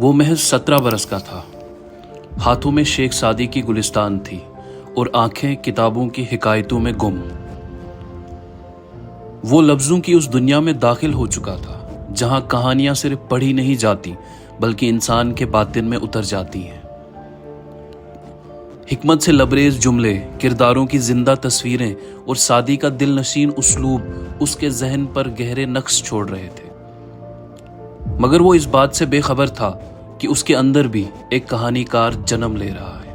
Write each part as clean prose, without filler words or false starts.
وہ محض 17 برس کا تھا۔ ہاتھوں میں شیخ سعدی کی گلستان تھی اور آنکھیں کتابوں کی حکایتوں میں گم۔ وہ لفظوں کی اس دنیا میں داخل ہو چکا تھا جہاں کہانیاں صرف پڑھی نہیں جاتی بلکہ انسان کے باطن میں اتر جاتی ہیں۔ حکمت سے لبریز جملے، کرداروں کی زندہ تصویریں اور سعدی کا دل نشین اسلوب اس کے ذہن پر گہرے نقش چھوڑ رہے تھے، مگر وہ اس بات سے بے خبر تھا کہ اس کے اندر بھی ایک کہانی کار جنم لے رہا ہے۔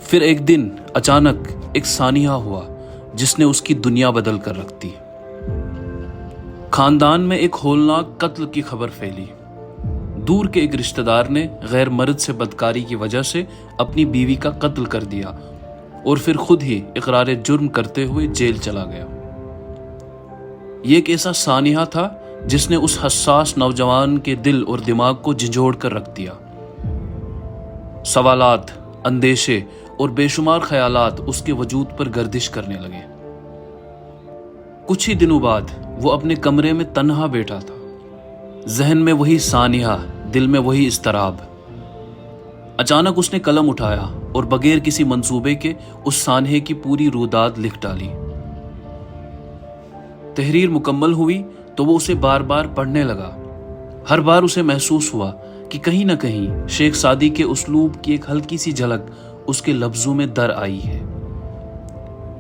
پھر ایک دن اچانک ایک سانحہ ہوا جس نے اس کی دنیا بدل کر رکھ دی۔ خاندان میں ایک ہولناک قتل کی خبر پھیلی۔ دور کے ایک رشتہ دار نے غیر مرد سے بدکاری کی وجہ سے اپنی بیوی کا قتل کر دیا اور پھر خود ہی اقرار جرم کرتے ہوئے جیل چلا گیا۔ یہ ایک ایسا سانحہ تھا جس نے اس حساس نوجوان کے دل اور دماغ کو جھنجھوڑ کر رکھ دیا۔ سوالات، اندیشے اور بے شمار خیالات اس کے وجود پر گردش کرنے لگے۔ کچھ ہی دنوں بعد وہ اپنے کمرے میں تنہا بیٹھا تھا، ذہن میں وہی سانحہ، دل میں وہی اضطراب۔ اچانک اس نے قلم اٹھایا اور بغیر کسی منصوبے کے اس سانحے کی پوری روداد لکھ ڈالی۔ تحریر مکمل ہوئی تو وہ اسے بار بار پڑھنے لگا۔ ہر بار اسے محسوس ہوا کہ کہیں نہ کہیں شیخ سعدی کے اسلوب کی ایک ہلکی سی جھلک اس کے لفظوں میں در آئی ہے۔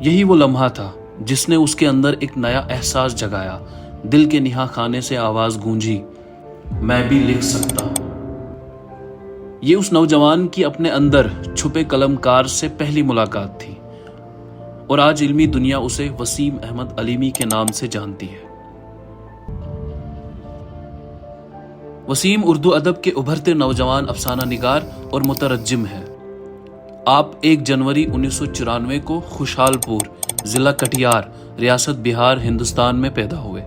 یہی وہ لمحہ تھا جس نے اس کے اندر ایک نیا احساس جگایا۔ دل کے نہا خانے سے آواز گونجی، میں بھی لکھ سکتا ہوں۔ یہ اس نوجوان کی اپنے اندر چھپے قلم کار سے پہلی ملاقات تھی، اور آج علمی دنیا اسے وسیم احمد علیمی کے نام سے جانتی ہے۔ وسیم اردو ادب کے ابھرتے نوجوان افسانہ نگار اور مترجم ہیں۔ آپ 1 جنوری 1994 کو خوشحال پور، ضلع کٹیہار، ریاست بہار، ہندوستان میں پیدا ہوئے۔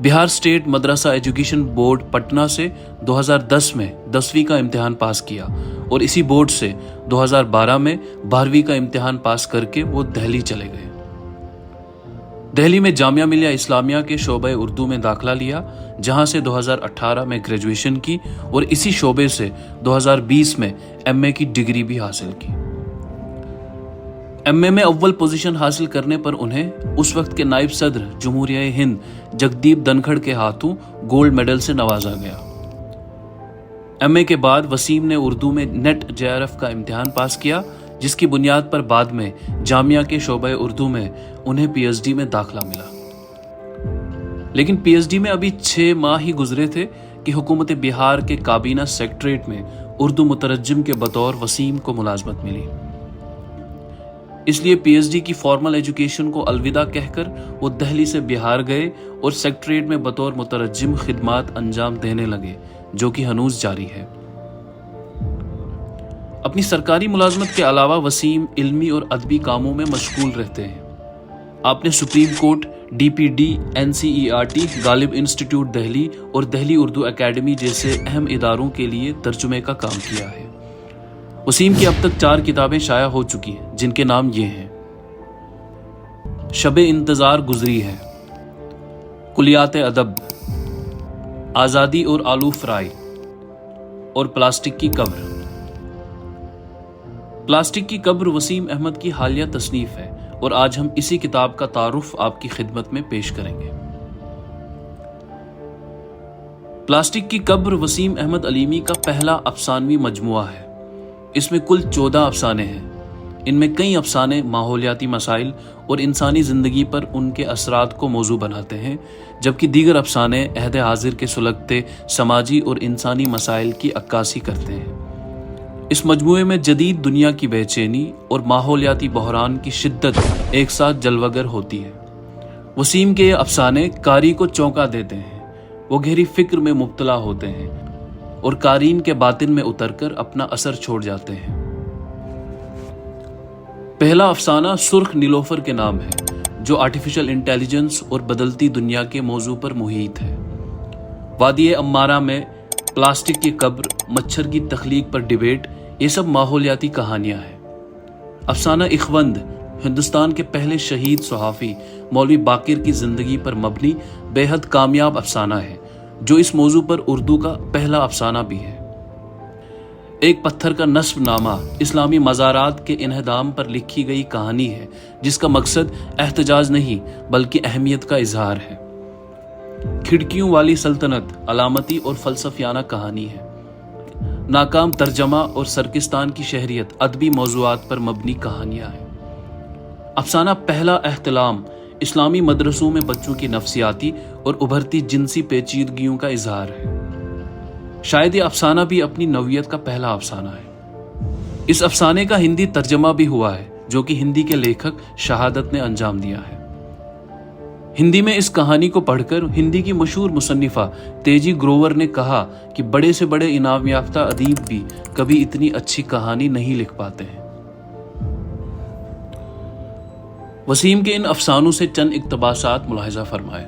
بہار اسٹیٹ مدرسہ ایجوکیشن بورڈ پٹنہ سے 2010 میں 10ویں کا امتحان پاس کیا اور اسی بورڈ سے 2012 میں 12ویں کا امتحان پاس کر کے وہ دہلی چلے گئے۔ دہلی میں جامعہ ملیہ اسلامیہ کے شعبہ اردو میں داخلہ لیا، جہاں سے 2018 میں گریجویشن کی اور اسی شعبے سے 2020 میں MA کی ڈگری بھی حاصل کی۔ MA میں اول پوزیشن حاصل کرنے پر انہیں اس وقت کے نائب صدر جمہوریہ ہند جگدیپ دھنکھڑ کے ہاتھوں گولڈ میڈل سے نوازا گیا۔ MA کے بعد وسیم نے اردو میں نیٹ JRF کا امتحان پاس کیا، جس کی بنیاد پر بعد میں جامعہ کے شعبہ اردو میں انہیں PhD میں داخلہ ملا۔ لیکن PhD میں ابھی 6 ماہ ہی گزرے تھے کہ حکومت بہار کے کابینہ سیکریٹریٹ میں اردو مترجم کے بطور وسیم کو ملازمت ملی۔ اس لیے PhD کی فارمل ایجوکیشن کو الوداع کہہ کر وہ دہلی سے بہار گئے اور سیکریٹریٹ میں بطور مترجم خدمات انجام دینے لگے، جو کہ ہنوز جاری ہے۔ اپنی سرکاری ملازمت کے علاوہ وسیم علمی اور ادبی کاموں میں مشغول رہتے ہیں۔ آپ نے سپریم کورٹ، DPD، NCERT، غالب انسٹیٹیوٹ دہلی اور دہلی اردو اکیڈمی جیسے اہم اداروں کے لیے ترجمے کا کام کیا ہے۔ وسیم کی اب تک 4 کتابیں شائع ہو چکی ہیں، جن کے نام یہ ہیں: شب انتظار گزری ہے، کلیات ادب، آزادی اور آلو فرائی، اور پلاسٹک کی قبر۔ پلاسٹک کی قبر وسیم احمد کی حالیہ تصنیف ہے اور آج ہم اسی کتاب کا تعارف آپ کی خدمت میں پیش کریں گے۔ پلاسٹک کی قبر وسیم احمد علیمی کا پہلا افسانوی مجموعہ ہے۔ اس میں کل 14 افسانے ہیں۔ ان میں کئی افسانے ماحولیاتی مسائل اور انسانی زندگی پر ان کے اثرات کو موضوع بناتے ہیں، جبکہ دیگر افسانے عہد حاضر کے سلگتے سماجی اور انسانی مسائل کی عکاسی کرتے ہیں۔ اس مجموعے میں جدید دنیا کی بے چینی اور ماحولیاتی بحران کی شدت ایک ساتھ جلوگر ہوتی ہے۔ وسیم کے یہ افسانے قاری کو چونکا دیتے ہیں۔ وہ گہری فکر میں مبتلا ہوتے ہیں اور قارئین کے باطن میں اتر کر اپنا اثر چھوڑ جاتے ہیں۔ پہلا افسانہ سرخ نیلوفر کے نام ہے، جو آرٹیفیشل انٹیلیجنس اور بدلتی دنیا کے موضوع پر محیط ہے۔ وادی امارہ میں پلاسٹک کی قبر، مچھر کی تخلیق پر ڈیبیٹ، یہ سب ماحولیاتی کہانیاں ہیں۔ افسانہ اخوند ہندوستان کے پہلے شہید صحافی مولوی باقر کی زندگی پر مبنی بے حد کامیاب افسانہ ہے، جو اس موضوع پر اردو کا پہلا افسانہ بھی ہے۔ ایک پتھر کا نصب نامہ اسلامی مزارات کے انہدام پر لکھی گئی کہانی ہے، جس کا مقصد احتجاج نہیں بلکہ اہمیت کا اظہار ہے۔ کھڑکیوں والی سلطنت علامتی اور فلسفیانہ کہانی ہے۔ ناکام ترجمہ اور سرکستان کی شہریت ادبی موضوعات پر مبنی کہانیاں ہیں۔ افسانہ پہلا احتلام اسلامی مدرسوں میں بچوں کی نفسیاتی اور ابھرتی جنسی پیچیدگیوں کا اظہار ہے۔ شاید یہ افسانہ بھی اپنی نوعیت کا پہلا افسانہ ہے۔ اس افسانے کا ہندی ترجمہ بھی ہوا ہے، جو کہ ہندی کے لیکھک شہادت نے انجام دیا ہے۔ ہندی میں اس کہانی کو پڑھ کر ہندی کی مشہور مصنفہ تیجی گروور نے کہا کہ بڑے سے بڑے انعام یافتہ ادیب بھی کبھی اتنی اچھی کہانی نہیں لکھ پاتے ہیں۔ وسیم کے ان افسانوں سے چند اقتباسات ملاحظہ فرمائے۔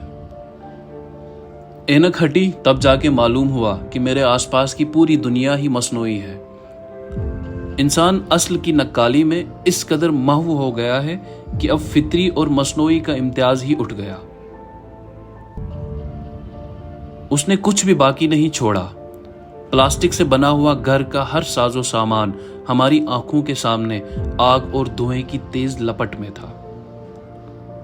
اینک ہٹی تب جا کے معلوم ہوا کہ میرے آس پاس کی پوری دنیا ہی مصنوعی ہے۔ انسان اصل کی نقالی میں اس قدر محو ہو گیا ہے کہ اب فطری اور مصنوعی کا امتیاز ہی اٹھ گیا۔ اس نے کچھ بھی باقی نہیں چھوڑا۔ پلاسٹک سے بنا ہوا گھر کا ہر ساز و سامان ہماری آنکھوں کے سامنے آگ اور دھوئیں کی تیز لپٹ میں تھا۔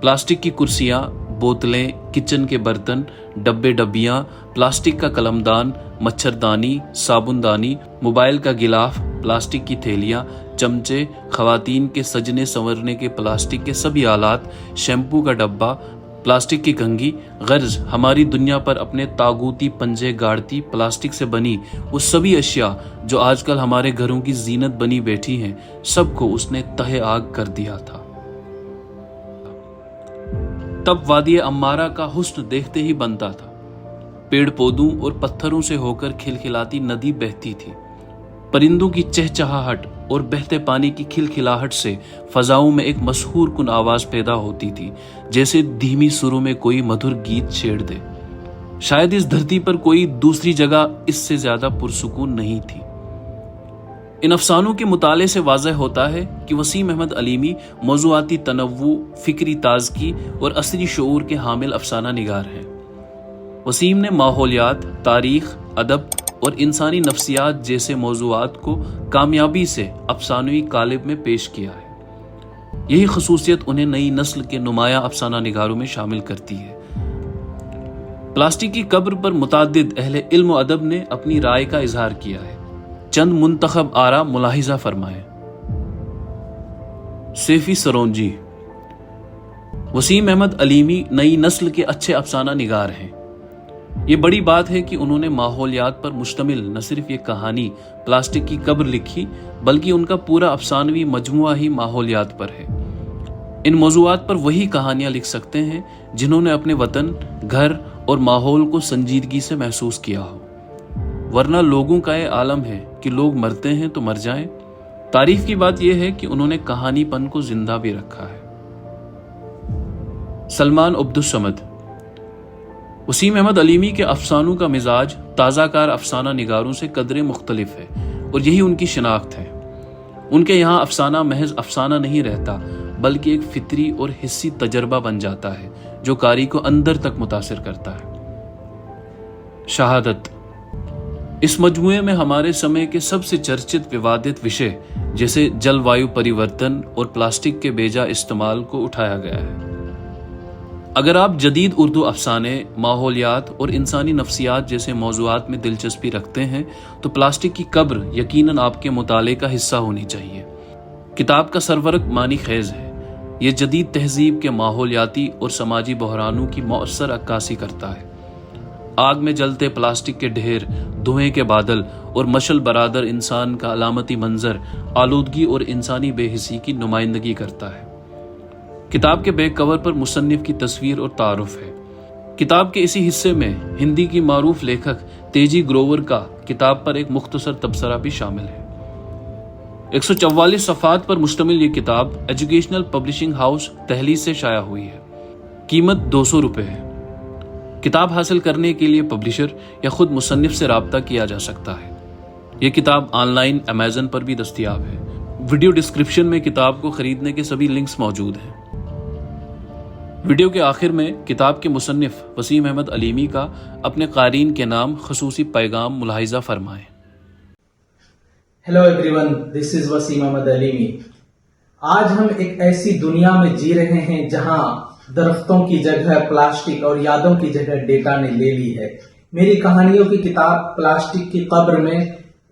پلاسٹک کی کرسیاں، بوتلیں، کچن کے برتن، ڈبے ڈبیاں، پلاسٹک کا قلمدان، مچھردانی، صابن دانی، موبائل کا غلاف، پلاسٹک کی تھیلیاں، چمچے، خواتین کے سجنے سنورنے کے پلاسٹک کے سبھی آلات، شیمپو کا ڈبہ، پلاسٹک کی کنگھی، غرض ہماری دنیا پر اپنے تاغوتی پنجے گاڑتی پلاسٹک سے بنی وہ سبھی اشیاء جو آج کل ہمارے گھروں کی زینت بنی بیٹھی ہیں، سب کو اس نے تہہ آگ کر دیا تھا۔ تب وادی امارہ کا حسن دیکھتے ہی بنتا تھا۔ پیڑ پودوں اور پتھروں سے ہو کر کھلکھلاتی ندی بہتی تھی۔ پرندوں کی چہچہاہٹ اور بہتے پانی کی کھلکھلاہٹ سے فضاؤں میں ایک مسحور کن آواز پیدا ہوتی تھی، جیسے دھیمی سروں میں کوئی مدھر گیت چھیڑ دے۔ شاید اس دھرتی پر کوئی دوسری جگہ اس سے زیادہ پرسکون نہیں تھی۔ ان افسانوں کے مطالعے سے واضح ہوتا ہے کہ وسیم احمد علیمی موضوعاتی تنوع، فکری تازگی اور عصری شعور کے حامل افسانہ نگار ہیں۔ وسیم نے ماحولیات، تاریخ، ادب اور انسانی نفسیات جیسے موضوعات کو کامیابی سے افسانوی قالب میں پیش کیا ہے۔ یہی خصوصیت انہیں نئی نسل کے نمایاں افسانہ نگاروں میں شامل کرتی ہے۔ پلاسٹک کی قبر پر متعدد اہل علم و ادب نے اپنی رائے کا اظہار کیا ہے۔ چند منتخب آراء ملاحظہ فرمائیں۔ سیفی سرونجی: وسیم احمد علیمی نئی نسل کے اچھے افسانہ نگار ہیں۔ یہ بڑی بات ہے کہ انہوں نے ماحولیات پر مشتمل نہ صرف یہ کہانی پلاسٹک کی قبر لکھی، بلکہ ان کا پورا افسانوی مجموعہ ہی ماحولیات پر ہے۔ ان موضوعات پر وہی کہانیاں لکھ سکتے ہیں جنہوں نے اپنے وطن، گھر اور ماحول کو سنجیدگی سے محسوس کیا ہو، ورنہ لوگوں کا یہ عالم ہے کہ لوگ مرتے ہیں تو مر جائیں۔ تعریف کی بات یہ ہے کہ انہوں نے کہانی پن کو زندہ بھی رکھا ہے۔ سلمان عبدالصمد: وسیم احمد علیمی کے افسانوں کا مزاج تازہ کار افسانہ نگاروں سے قدرے مختلف ہے، اور یہی ان کی شناخت ہے۔ ان کے یہاں افسانہ محض افسانہ نہیں رہتا، بلکہ ایک فطری اور حسی تجربہ بن جاتا ہے جو قاری کو اندر تک متاثر کرتا ہے۔ شہادت: اس مجموعے میں ہمارے سمے کے سب سے چرچت ووادت وشے جیسے جل وایو پریورتن اور پلاسٹک کے بیجا استعمال کو اٹھایا گیا ہے۔ اگر آپ جدید اردو افسانے، ماحولیات اور انسانی نفسیات جیسے موضوعات میں دلچسپی رکھتے ہیں تو پلاسٹک کی قبر یقیناً آپ کے مطالعے کا حصہ ہونی چاہیے۔ کتاب کا سرورق معنی خیز ہے۔ یہ جدید تہذیب کے ماحولیاتی اور سماجی بحرانوں کی مؤثر عکاسی کرتا ہے۔ آگ میں جلتے پلاسٹک کے ڈھیر، دھوئیں کے بادل اور مشل برادر انسان کا علامتی منظر آلودگی اور انسانی بے حسی کی نمائندگی کرتا ہے۔ کتاب کے بیک کور پر مصنف کی تصویر اور تعارف ہے۔ کتاب کے اسی حصے میں ہندی کی معروف لیکھک تیجی گروور کا کتاب پر ایک مختصر تبصرہ بھی شامل ہے۔ 144 صفحات پر مشتمل یہ کتاب ایجوکیشنل پبلشنگ ہاؤس دہلی سے شائع ہوئی ہے۔ قیمت 200 روپے ہے۔ کتاب حاصل کرنے کے لیے پبلشر یا خود مصنف سے رابطہ کیا جا سکتا ہے۔ یہ کتاب آن لائن امیزن پر بھی دستیاب ہے۔ ویڈیو ڈسکرپشن میں کتاب کو خریدنے کے سبھی لنکس موجود ہیں۔ ویڈیو کے آخر میں کتاب کے مصنف وسیم احمد علیمی کا اپنے قارئین کے نام خصوصی پیغام ملاحظہ فرمائیں۔ ہیلو ایوری ون، دس از وسیم احمد علیمی۔ آج ہم ایک ایسی دنیا میں جی رہے ہیں جہاں درختوں کی جگہ پلاسٹک اور یادوں کی جگہ ڈیٹا نے لے لی ہے۔ میری کہانیوں کی کتاب پلاسٹک کی قبر میں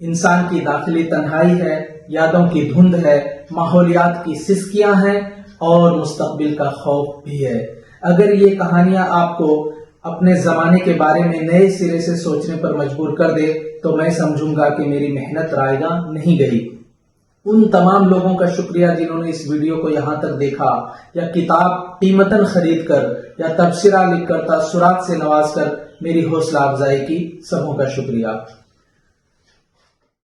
انسان کی داخلی تنہائی ہے، یادوں کی دھند ہے، ماحولیات کی سسکیاں ہیں اور مستقبل کا خوف بھی ہے۔ اگر یہ کہانیاں آپ کو اپنے زمانے کے بارے میں نئے سرے سے سوچنے پر مجبور کر دے تو میں سمجھوں گا کہ میری محنت رائے گاں نہیں گئی۔ ان تمام لوگوں کا شکریہ جنہوں نے اس ویڈیو کو یہاں تک دیکھا، یا کتاب قیمتاً خرید کر یا تبصرہ لکھ کر تاثرات سے نواز کر میری حوصلہ افزائی کی، سبوں کا شکریہ۔